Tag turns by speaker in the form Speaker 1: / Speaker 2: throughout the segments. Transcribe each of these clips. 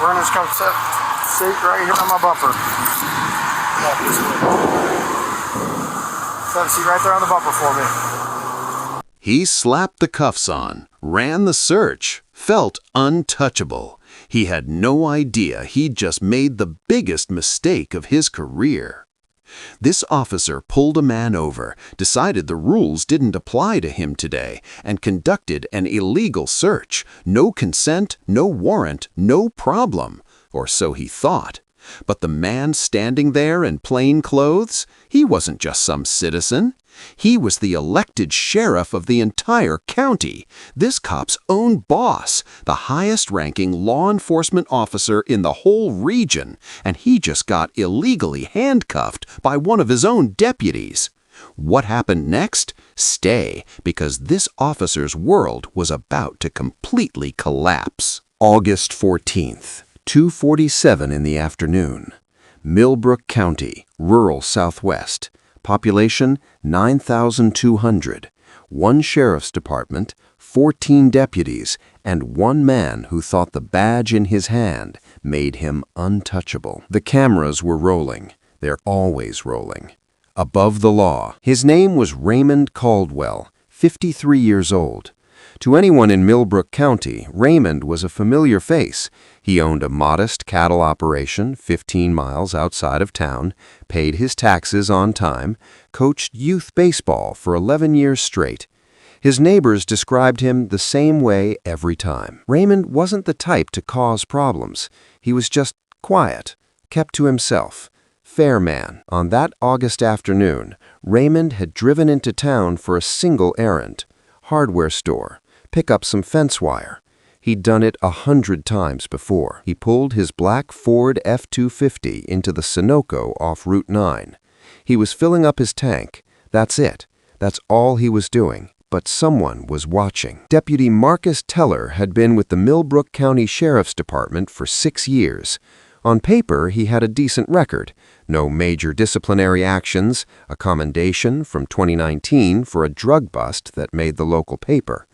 Speaker 1: Runner's cup seat right here on my bumper. Set a seat right there on the bumper for me.
Speaker 2: He slapped the cuffs on, ran the search, felt untouchable. He had no idea he'd just made the biggest mistake of his career. This officer pulled a man over, decided the rules didn't apply to him today, and conducted an illegal search. No consent, no warrant, no problem. Or so he thought. But the man standing there in plain clothes, he wasn't just some citizen. He was the elected sheriff of the entire county, this cop's own boss, the highest-ranking law enforcement officer in the whole region, and he just got illegally handcuffed by one of his own deputies. What happened next? Stay, because this officer's world was about to completely collapse. August 14th, 2:47 in the afternoon. Millbrook County, rural Southwest. Population 9,200, one sheriff's department, 14 deputies, and one man who thought the badge in his hand made him untouchable. The cameras were rolling. They're always rolling. Above the law. His name was Raymond Caldwell, 53 years old. To anyone in Millbrook County, Raymond was a familiar face. He owned a modest cattle operation 15 miles outside of town, paid his taxes on time, coached youth baseball for 11 years straight. His neighbors described him the same way every time. Raymond wasn't the type to cause problems. He was just quiet, kept to himself. Fair man. On that August afternoon, Raymond had driven into town for a single errand. Hardware store. Pick up some fence wire. He'd done it 100 times before. He pulled his black Ford F-250 into the Sunoco off Route 9. He was filling up his tank. That's it. That's all he was doing. But someone was watching. Deputy Marcus Teller had been with the Millbrook County Sheriff's Department for 6 years. On paper, he had a decent record. No major disciplinary actions, a commendation from 2019 for a drug bust that made the local paper.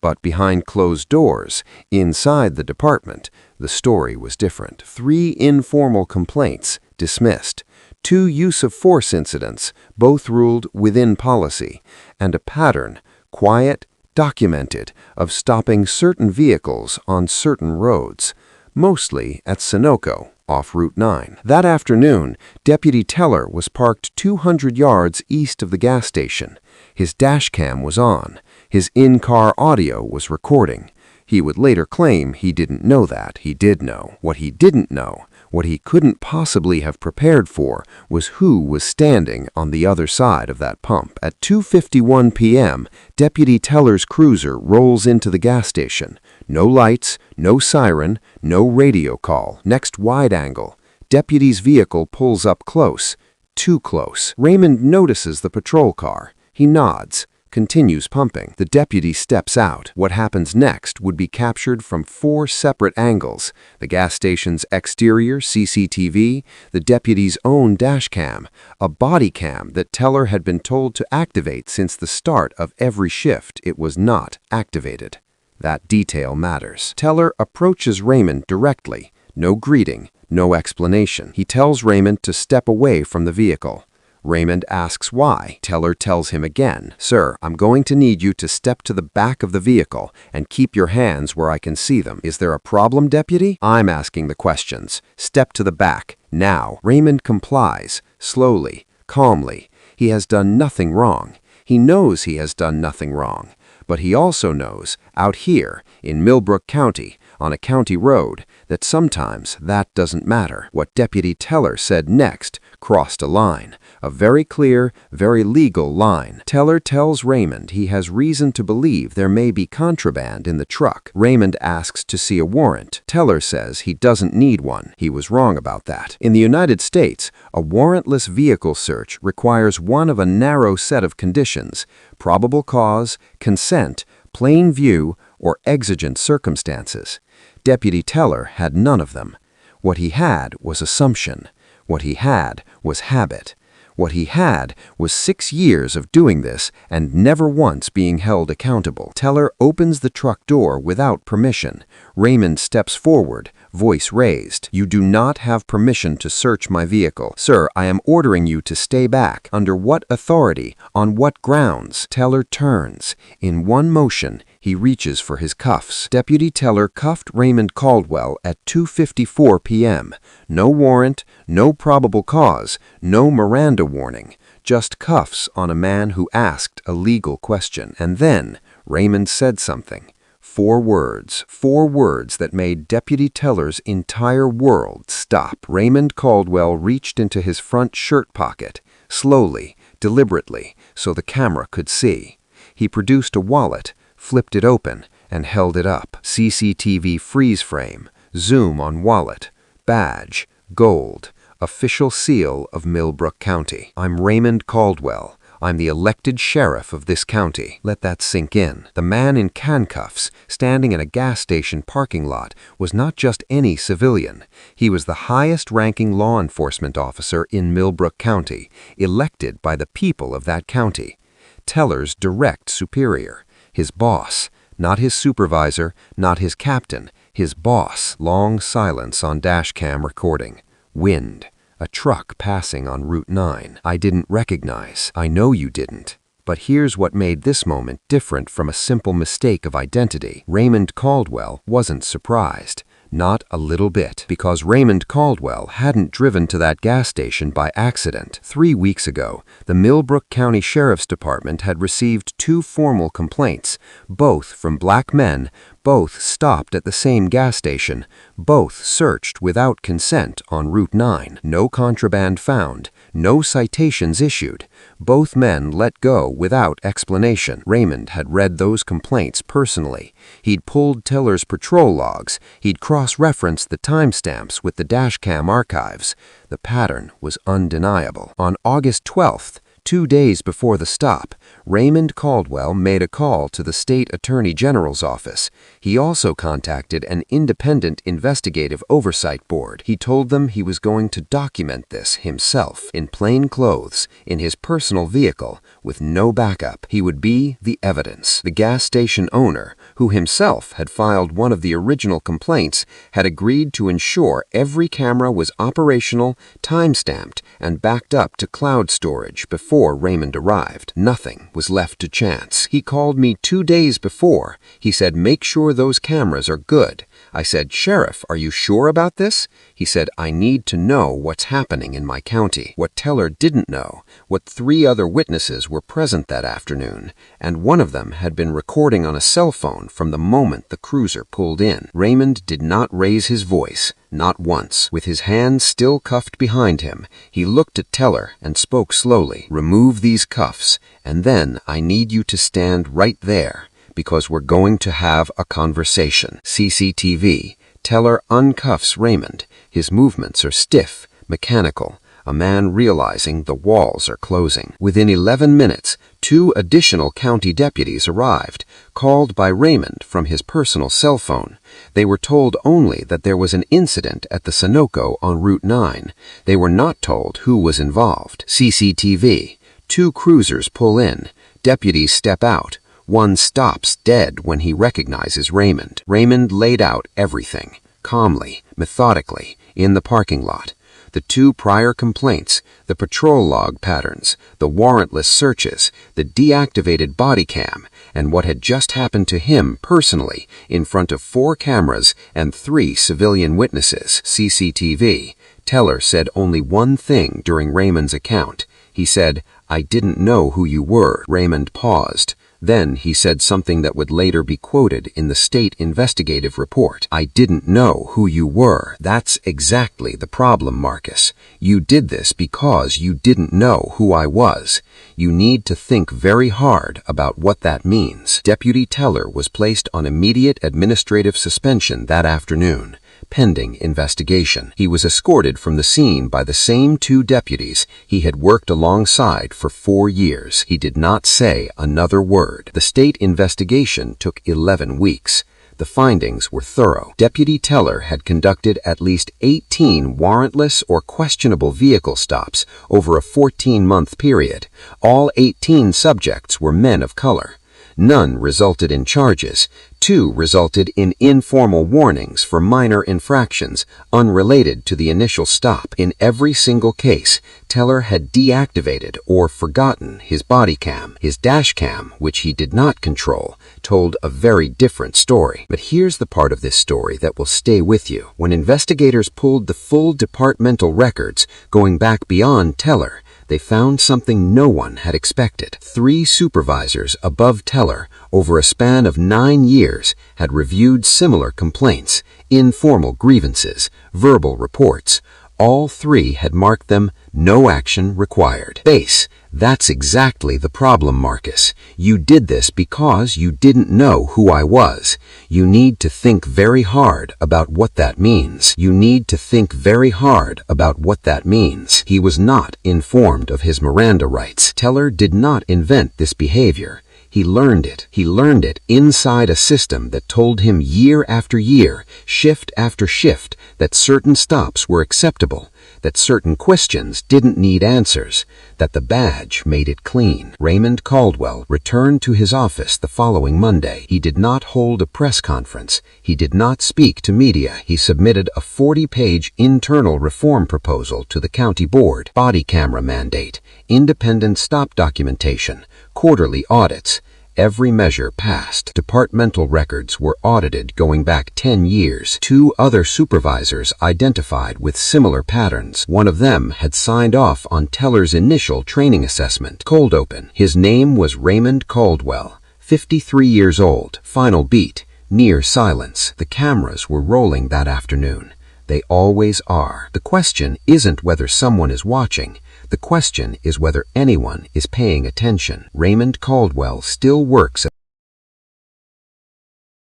Speaker 2: But behind closed doors, inside the department, the story was different. 3 informal complaints, dismissed. 2 use-of-force incidents, both ruled within policy. And a pattern, quiet, documented, of stopping certain vehicles on certain roads, mostly at Sunoco, off Route 9. That afternoon, Deputy Teller was parked 200 yards east of the gas station. His dash cam was on. His in-car audio was recording. He would later claim he didn't know that. He did know. What he didn't know, what he couldn't possibly have prepared for, was who was standing on the other side of that pump. At 2:51 p.m., Deputy Teller's cruiser rolls into the gas station. No lights, no siren, no radio call. Next wide angle. Deputy's vehicle pulls up close. Too close. Raymond notices the patrol car. He nods. Continues pumping. The deputy steps out. What happens next would be captured from 4 separate angles: the gas station's exterior CCTV, the deputy's own dash cam, a body cam that Teller had been told to activate since the start of every shift. It was not activated. That detail matters. Teller approaches Raymond directly. No greeting, no explanation. He tells Raymond to step away from the vehicle. Raymond asks why. Teller tells him again, "Sir, I'm going to need you to step to the back of the vehicle and keep your hands where I can see them." "Is there a problem, deputy?" "I'm asking the questions. Step to the back, now." Raymond complies, slowly, calmly. He has done nothing wrong. He knows he has done nothing wrong. But he also knows, out here, in Millbrook County, on a county road, that sometimes that doesn't matter. What Deputy Teller said next crossed a line, a very clear, very legal line. Teller tells Raymond he has reason to believe there may be contraband in the truck. Raymond asks to see a warrant. Teller says he doesn't need one. He was wrong about that. In the United States, a warrantless vehicle search requires one of a narrow set of conditions: probable cause, consent, plain view, or exigent circumstances. Deputy Teller had none of them. What he had was assumption. What he had was habit.
Speaker 3: What he had was 6 years of doing this and never once being held accountable. Teller opens the truck door without permission. Raymond steps forward, voice raised. "You do not have permission to search my vehicle. Sir, I am ordering you to stay back. Under what authority? On what grounds?" Teller turns. In one motion, he reaches for his cuffs. Deputy Teller cuffed Raymond Caldwell at 2:54 p.m. No warrant, no probable cause, no Miranda warning. Just cuffs on a man who asked a legal question. And then Raymond said something. 4 words that made Deputy Teller's entire world stop. Raymond Caldwell reached into his front shirt pocket, slowly, deliberately, so the camera could see. He produced a wallet, flipped it open, and held it up. CCTV freeze frame, zoom on wallet, badge, gold, official seal of Millbrook County. "I'm Raymond Caldwell. I'm the elected sheriff of this county." Let that sink in. The man in handcuffs, standing in a gas station parking lot, was not just any civilian. He was the highest-ranking law enforcement officer in Millbrook County, elected by the people of that county. Teller's direct superior. His boss. Not his supervisor, not his captain. His boss. Long silence on dashcam recording. Wind. A truck passing on Route 9. "I didn't recognize. I know you didn't." But here's what made this moment different from a simple mistake of identity. Raymond Caldwell wasn't surprised. Not a little bit. Because Raymond Caldwell hadn't driven to that gas station by accident. 3 weeks ago, the Millbrook County Sheriff's Department had received 2 formal complaints, both from black men, both stopped at the same gas station, both searched without consent on Route 9. No contraband found, no citations issued. Both men let go without explanation. Raymond had read those complaints personally. He'd pulled Teller's patrol logs. He'd cross-referenced the timestamps with the dashcam archives. The pattern was undeniable. On August 12th, 2 days before the stop, Raymond Caldwell made a call to the state attorney general's office. He also contacted an independent investigative oversight board. He told them he was going to document this himself, in plain clothes, in his personal vehicle, with no backup. He would be the evidence. The gas station owner, who himself had filed one of the original complaints, had agreed to ensure every camera was operational, time-stamped, and backed up to cloud storage before Raymond arrived. Nothing was left to chance. He called me 2 days before. He said, "Make sure those cameras are good." I said, "Sheriff, are you sure about this?" He said, "I need to know what's happening in my county." What Teller didn't know, what 3 other witnesses were present that afternoon, and one of them had been recording on a cell phone from the moment the cruiser pulled in. Raymond did not raise his voice, not once. With his hands still cuffed behind him, he looked at Teller and spoke slowly. "Remove these cuffs, and then I need you to stand right there, because we're going to have a conversation." CCTV. Teller uncuffs Raymond. His movements are stiff, mechanical, a man realizing the walls are closing. Within 11 minutes, 2 additional county deputies arrived, called by Raymond from his personal cell phone. They were told only that there was an incident at the Sunoco on Route 9. They were not told who was involved. CCTV. 2 cruisers pull in. Deputies step out. One stops dead when he recognizes Raymond. Raymond laid out everything, calmly, methodically, in the parking lot. The 2 prior complaints, the patrol log patterns, the warrantless searches, the deactivated body cam, and what had just happened to him personally in front of 4 cameras and 3 civilian witnesses. CCTV. Teller said only one thing during Raymond's account. He said, "I didn't know who you were." Raymond paused. Then he said something that would later be quoted in the state investigative report. "I didn't know who you were." That's exactly the problem, Marcus. You did this because you didn't know who I was. You need to think very hard about what that means. Deputy Teller was placed on immediate administrative suspension that afternoon, pending investigation. He was escorted from the scene by the same 2 deputies he had worked alongside for 4 years. He did not say another word. The state investigation took 11 weeks. The findings were thorough. Deputy Teller had conducted at least 18 warrantless or questionable vehicle stops over a 14-month period. All 18 subjects were men of color. None resulted in charges. 2 resulted in informal warnings for minor infractions unrelated to the initial stop. In every single case, Teller had deactivated or forgotten his body cam. His dash cam, which he did not control, told a very different story. But here's the part of this story that will stay with you. When investigators pulled the full departmental records, going back beyond Teller, they found something no one had expected. 3 supervisors above Teller, over a span of 9 years, had reviewed similar complaints, informal grievances, verbal reports. All 3 had marked them no action required. Base. That's exactly the problem, Marcus. You did this because you didn't know who I was. You need to think very hard about what that means. You need to think very hard about what that means. He was not informed of his Miranda rights. Teller did not invent this behavior. He learned it. He learned it inside a system that told him year after year, shift after shift, that certain stops were acceptable, that certain questions didn't need answers, that the badge made it clean. Raymond Caldwell returned to his office the following Monday. He did not hold a press conference. He did not speak to media. He submitted a 40-page internal reform proposal to the county board: body camera mandate, independent stop documentation, quarterly audits. Every measure passed. Departmental records were audited going back 10 years. 2 other supervisors identified with similar patterns. One of them had signed off on Teller's initial training assessment. Cold open. His name was Raymond Caldwell, 53 years old. Final beat. Near silence. The cameras were rolling that afternoon. They always are. The question isn't whether someone is watching. The question is whether anyone is paying attention. Raymond Caldwell still works